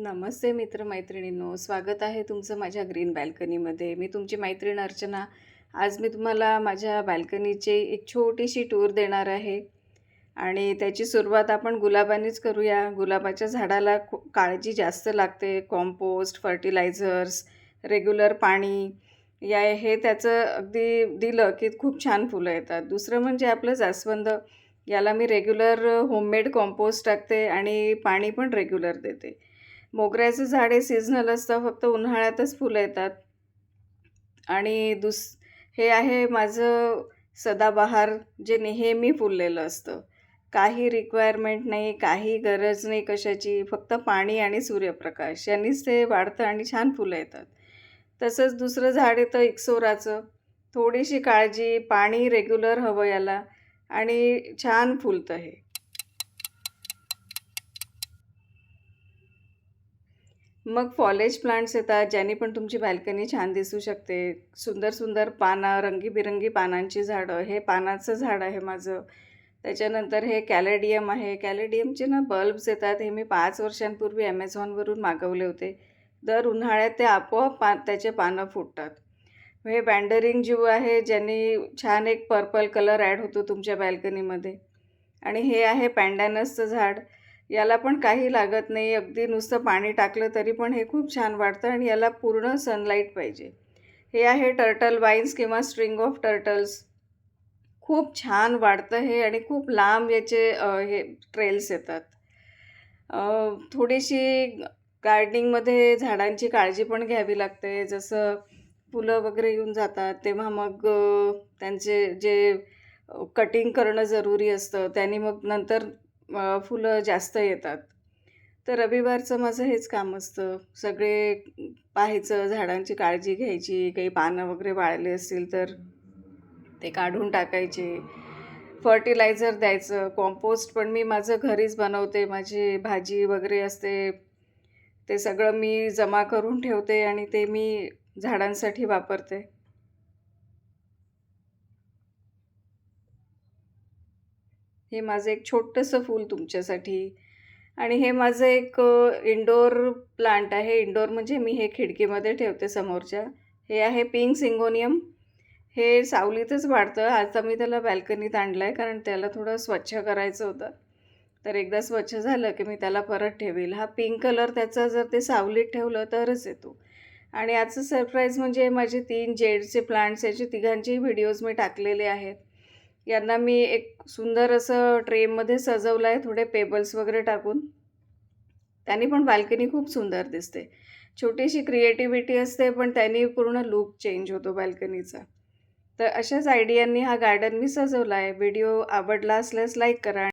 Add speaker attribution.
Speaker 1: नमस्ते मित्रमैत्रिणींनो, स्वागत आहे तुमचं माझ्या ग्रीन बाल्कनीमध्ये. मी तुमची मैत्रीण अर्चना. आज मी तुम्हाला माझ्या बाल्कनीची एक छोटीशी टूर देणार आहे आणि त्याची सुरुवात आपण गुलाबांनीच करूया. गुलाबाच्या झाडाला काळजी जास्त लागते. कॉम्पोस्ट, फर्टिलायझर्स, रेग्युलर पाणी हे त्याचं अगदी दिलं की खूप छान फुलं येतात. दुसरं म्हणजे आपलं जास्वंद. याला मी रेग्युलर होममेड कंपोस्ट टाकते आणि पाणी पण रेग्युलर देते. मोगऱ्याचं झाड हे सीझनल असतं, फक्त उन्हाळ्यातच फुलं येतात. आणि हे आहे माझं सदाबहार, जे नेहमी फुललेलं असतं. काही रिक्वायरमेंट नाही, काही गरज नाही कशाची, फक्त पाणी आणि सूर्यप्रकाश यांनीच ते वाढतं आणि छान फुलं येतात. तसंच दुसरं झाड येतं इक्सोराचं. थोडीशी काळजी, पाणी रेग्युलर हवं याला आणि छान फुलतं हे. मग फॉलेज प्लांट्स येतात, ज्यांनी पण तुमची बाल्कनी छान दिसू शकते. सुंदर सुंदर पानं, रंगीबिरंगी पानांची झाडं. हे पानाचं झाड आहे माझं. त्याच्यानंतर हे कॅलेडियम आहे. कॅलेडियमचे ना बल्ब्स येतात. हे मी 5 वर्षांपूर्वी ॲमेझॉनवरून मागवले होते. दर उन्हाळ्यात ते आपोआप त्याचे पानं फुटतात. हे बँडरिंग जीव आहे, ज्यांनी छान एक पर्पल कलर ॲड होतो तुमच्या बाल्कनीमध्ये. आणि हे आहे पॅन्डॅनसचं झाड. याला पण काही लागत नाही, अगदी नुसतं पाणी टाकलं तरी पण हे खूप छान वाढतं आणि याला पूर्ण सनलाईट पाहिजे. हे आहे टर्टल वाईन्स किंवा स्ट्रिंग ऑफ टर्टल्स. खूप छान वाढतं हे आणि खूप लांब याचे हे ट्रेल्स येतात. थोडीशी गार्डनिंगमध्ये झाडांची काळजी पण घ्यावी लागते. जसं फुलं वगैरे येऊन जातात तेव्हा मग त्यांचे जे कटिंग करणं जरुरी असतं, त्याने मग नंतर फुलं जास्त येतात. तर रविवारचं माझं हेच काम असतं. सगळे पाहायचं, झाडांची काळजी घ्यायची. काही पानं वगैरे वाळले असतील तर ते काढून टाकायचे. फर्टिलायझर द्यायचं. कॉम्पोस्ट पण मी माझं घरीच बनवते. माझी भाजी वगैरे असते, ते सगळं मी जमा करून ठेवते आणि ते मी झाडांसाठी वापरते. हे माझं एक छोटंसं फूल तुमच्यासाठी. आणि हे माझं एक इंडोर प्लांट आहे. इंडोर म्हणजे मी हे खिडकीमध्ये ठेवते समोरच्या. हे आहे पिंक सिंगोनियम. हे सावलीतच वाढतं. आता मी त्याला बाल्कनीत आणलं आहे, कारण त्याला थोडं स्वच्छ करायचं होतं. तर एकदा स्वच्छ झालं की मी त्याला परत ठेवील. हा पिंक कलर त्याचा जर ते सावलीत ठेवलं तरच येतो. आणि आजचं सरप्राईज म्हणजे माझे 3 जेडचे प्लांट्स, याचे तिघांचेही व्हिडिओज मी टाकलेले आहेत. यांना मी एक सुंदर असं ट्रेमध्ये सजवलं आहे, थोडे पेबल्स वगैरे टाकून. त्यांनी पण बाल्कनी खूप सुंदर दिसते. छोटीशी क्रिएटिव्हिटी असते, पण त्यांनी पूर्ण लूक चेंज होतो बाल्कनीचा. तर अशाच आयडियांनी हा गार्डन मी सजवला आहे. व्हिडिओ आवडला असल्यास लाईक करा.